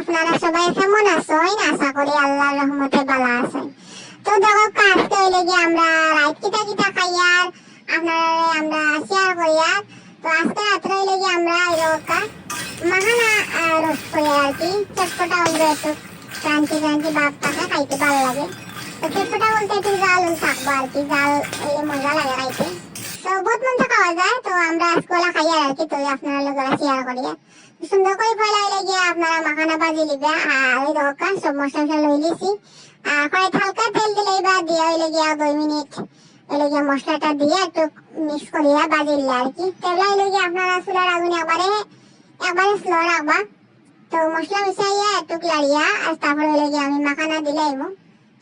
আপনারা সবাই কেমন আছেন? আশা করি আল্লাহর রহমতে ভালো আছেন। তো দেখো আজকে হইলে গিয়ে আমরা রাত কিটা কিটা খাইয়ার আপনারা আমরা শেয়ার করিয়ার। তো আজকে রাত্রে হইলে গিয়ে আমরা এরকা মাখানা রোস্ট করিয়ার আর কি। চটপটা হইলে একটু ক্রাঞ্চি ক্রাঞ্চি ভাব থাকে, খাইতে ভালো লাগে। তো চটপটা বলতে একটু জাল থাকবো আর কি, জাল হইলে মজা লাগে খাইতে। তো বহুত মন খাওয়া যায়। তো আমরা আজকে খাইয়ার আর কি, তো আপনারা লোকেরা শেয়ার করিয়া সুন্দর করে ফেলাইলে গিয়ে আপনারা মাখানা ভাজি লিবে। আর ওই দরকার সব মশলা লই লিছি। আর কড়াইতে হালকা তেল দিলে বা দিয়ে হইলে গিয়া 2 মিনিট হইলে গিয়া মশলাটা দিয়ে একটু মিক্স করিয়া ভাজিলে আর কি। তেল হইলে গিয়ে আপনারা চুলার আগুন একবারে স্লো রাখবা। তো মশলা মিশাইয়া একটু লাড়িয়া আর তারপর হইলে গিয়ে আমি মাখানা দিলাইব।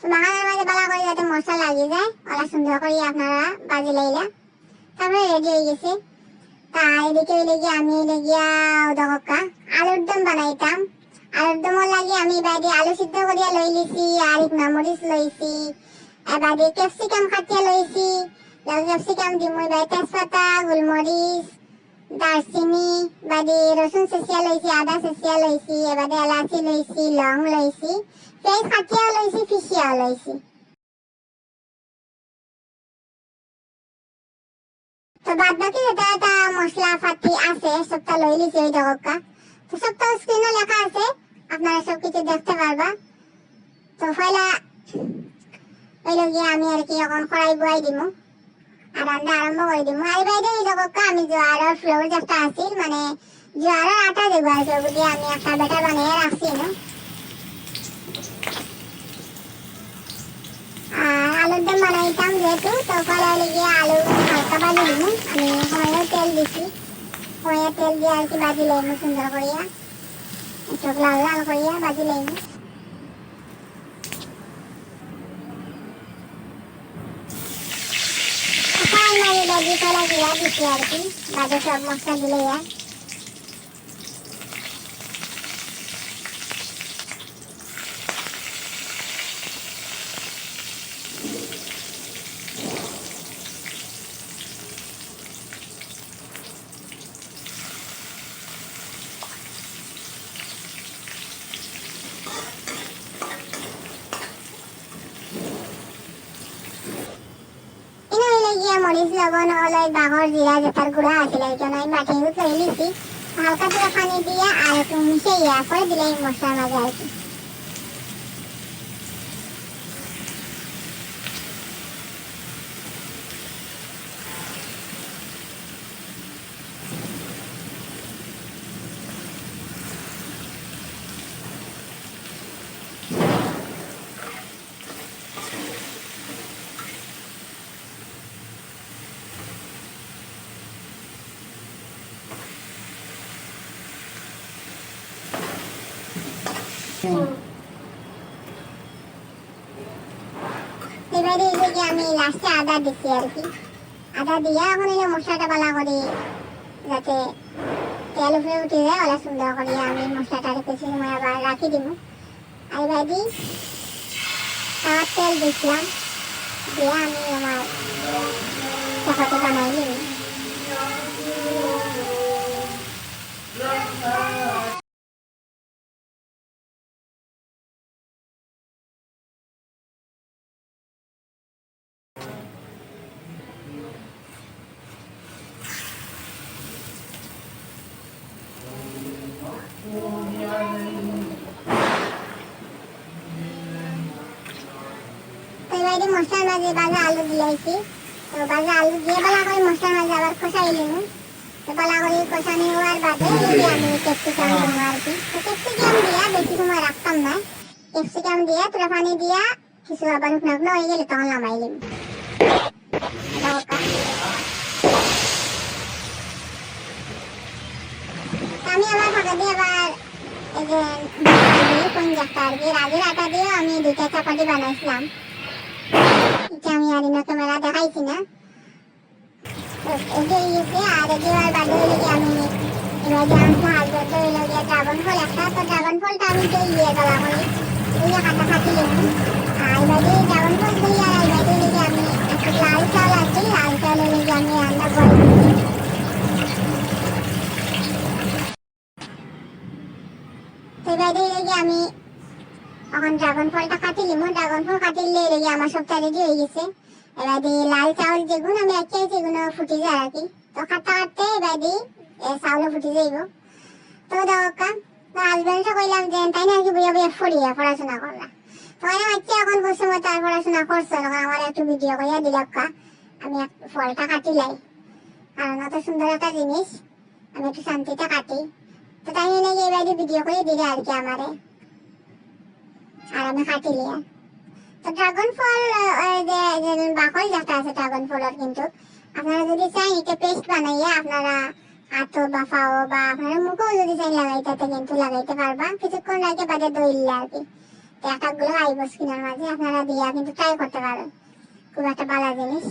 তো মাখানার মাঝে ভালো করে যাতে মশলা লাগিয়ে যায় ওরা সুন্দর করে আপনারা ভাজি লাইলা। তারপরে রেডি হয়ে গেছে। তা এদিকে হইলে গিয়ে আমি হইলে গিয়া দহকা আলুর দম বানাইতাম। আলুর দমর লাগে আমি বাইরে আলু সিদ্ধ করিয়া লই লিছি, আর ইকনা মরিচ লইছি, এবারে ক্যাপসিকাম কাটিয়া লইছি। ক্যাপসিকাম দিমুই বাই তেজপাতা, গোলমরিচ, দারচিনি, বাদে রসুন চেঁচিয়া লইছি, আদা চেঁচিয়া লইছি, এবারে এলাচি লইছি, লং লইছি, পেঁয়াজ কাটিয়া লইছি, পিছিয়া লইছি। তো বাদ বাকি যেটা এটা মশলা পাতি আছে সবটা লই লিছি ওই দরকা। তো সবটা স্ক্রিনে লেখা আছে, আপনারা সবকিছু দেখতে পারবা। তো পয়লা হইল গিয়ে আমি আর কি এখন কড়াই বয়াই দিমু আর রান্না আরম্ভ করে দিমু। আর বাইরে এই দরকা আমি জোয়ারের ফ্লোর যেটা আছিল মানে জোয়ারের আটা দেবো আর কি, ওগুলি আমি একটা ব্যাটার বানিয়ে রাখছি না। আর আলুর দম বানাইতাম যেহেতু, তো পয়লা হইলে গিয়ে আলু হালকা ভাজি দিমু। আমি কড়াইয়ে তেল দিছি, কড়াইয়ে তেল দিয়ে আর কি ভাজি লইমু সুন্দর করিয়া, একটু লাল লাল করিয়া ভাজি লইমু। ফাইনালি ভাজি করা দিয়া দিছি আর কি, বাদে সব মশলা দিলে আর মরিচ লবণ হলো বাঘর জিরা যেটার গুঁড়া আছিল এই জন্য আমি বাটি লই লিছি। হালকা করে পানি দিয়ে আর একটু মিশাইয়া করে দিলে এই মশলার মাঝে আর কি। এবারে এই যে আমি লাস্টে আদা দিচ্ছি আর কি। আদা দিয়া এখন এই মশলাটা ভালো করে যাতে তেল উপরে উঠে যায় ওলা সুন্দর করে আমি মশলাটা কিছু সময় আবার রাখি দিব। আর এবারে তাওয়ার তেল দিচ্ছিলাম দিয়ে আমি আমার চাপাতি বানাই নিই। এবারে মশলার মাঝে ভাজা আলু দিয়েছি। তো ভাজা আলু দিয়ে ভালো করে মশলার মাঝে আবার কষাই নিব। তো ভালো করে কষানি হওয়ার বাদে আমি ক্যাপসিকাম দিব আর কি। তো ক্যাপসিকাম দিয়া বেশি সময় রাখতাম না, ক্যাপসিকাম দিয়া তোরা পানি দিয়া কিছু আবার শুকনো হয়ে গেলে তখন নামাই নিব। আমি আবার ফাঁকা দিয়ে আবার এই যে কোন জায়গাটা আর কি রাগের আটা দিয়ে আমি 2টা চাপাতি বানাইছিলাম। এটা আমি আর ইনো ক্যামেরা দেখাইছি না। এগিয়ে গেছে আর এগিয়ে বাদে হইলে আমি এবার জানতে হাজবেন্ড হইলে গিয়ে ড্রাগন ফল একটা, তো ড্রাগন ফলটা আমি দিয়ে গেলাম ওই কাটা খাটি লেবু। আর এবারে ড্রাগন ফল দিয়ে আর এবারে হইলে আমি একটু লাল চাল আছে, লাল চাল হইলে আমি রান্না করে তো এবারে লেগে আমি এখন ড্রাগন ফলটা কাটি লিমু। ড্রাগন ফল কাটিলে লেগে আমার সবটা রেডি হয়ে গেছে। এবার দিয়ে লাল চাউল যেগুলো আমি একে সেগুলো ফুটে যায় আর কি। তো কাটতে কাটতে এবার দিয়ে চাউলও ফুটে যাইব। তো দেখা হাজবেন্ডকে কইলাম যে তাই না আর কি বইয়া বইয়া ফড়িয়া পড়াশোনা করলাম। তো আমি হচ্ছে এখন বসে মতো আর পড়াশোনা করছো না, আমার একটু ভিডিও করিয়া দিলাম আমি ফলটা কাটিলাই, কারণ অত সুন্দর একটা জিনিস আমি একটু শান্তিতে কাটি। তো তাই নাকি এবার ভিডিও করে দিলে আর কি আমারে, আর আমি কাটিলি। তো ড্রাগন ফল যে বাকল যেটা আছে ড্রাগন ফলের, কিন্তু আপনারা যদি চান এটা পেস্ট বানাইয়া আপনারা হাতও বা পাও বা আপনারা মুখেও যদি চাই লাগাইতে কিন্তু লাগাইতে পারবা। কিছুক্ষণ রাখে বাদে দইলে আর কি একটাগুলো আইব স্কিনের মাঝে, আপনারা দিয়া কিন্তু ট্রাই করতে পারেন। খুব একটা ভালো জিনিস,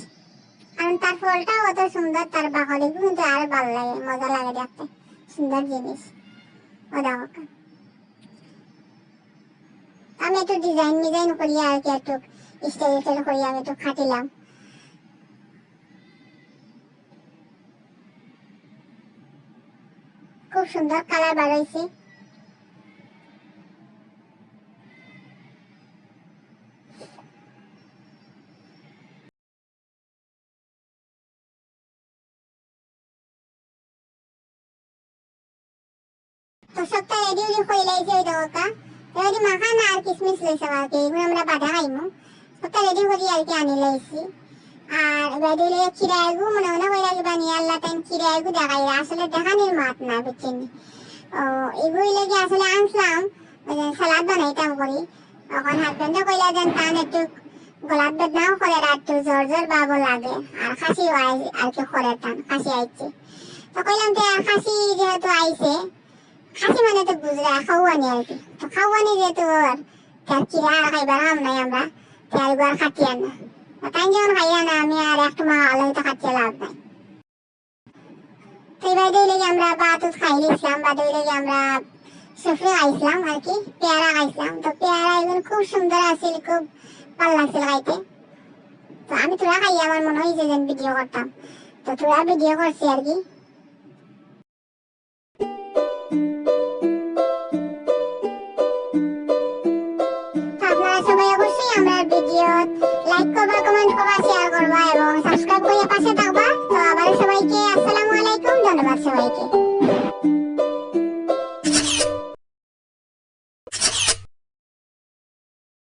কারণ তার ফলটাও অত সুন্দর, তার বাকলিগুলো কিন্তু আরো ভালো লাগে, মজা লাগে দেখতে, সুন্দর জিনিস। ও দেখো আমি একটু ডিজাইন করিয়া আর কি একটু স্টাইল করিয়া আমি একটু খাটিলাম। খুব সুন্দর কালার বার হয়েছে। তো সবটা রেডি হয়ে লাইছে ওই দোকা রেডি মাখানা আর কিসমিস লইছে আর কি, এগুলো আমরা বাদা খাইমু। সবটা রেডি করি আর কি আনি লাইছি। আর রেডি লইয়া খিরাইগু মনে মনে কইরা কি বানি আল্লাহ তাই খিরাইগু দেখাই, আসলে দেখানির মাত না বুঝছেন। ও এগুলি লেগে আসলে আনছিলাম সালাদ বানাইতাম করি। তখন হাজবেন্ডে কইলা দেন তান একটু গোলাপ বেদনাও করে একটু জ্বর জ্বর বাবু লাগে, আর খাসি আর কি করে টান খাসি আইছে। তো কইলাম যে খাসি যেহেতু আইছে, খাসি মানে তো বুঝরা খাওয়ানি আর কি, তো খাওয়ানি যেহেতু তার কিরা আর খাইবার আম নাই আমরা, তার আর খাটিয়া না, তাই যখন খাইয়া না আমি আর একটু মা আলাই তো খাটিয়ে লাভ নাই। তো এবার দিয়ে লেগে আমরা ভাত খাই নিয়েছিলাম, বা দিয়ে লেগে আমরা সুফরে খাইছিলাম আর কি, পেয়ারা খাইছিলাম। তো পেয়ারা এগুলো খুব সুন্দর আছিল, খুব ভালো লাগছিল খাইতে। তো আমি তোরা খাইয়া আমার মনে হয়েছে যে ভিডিও করতাম, তো তোরা ভিডিও করছি আর কি।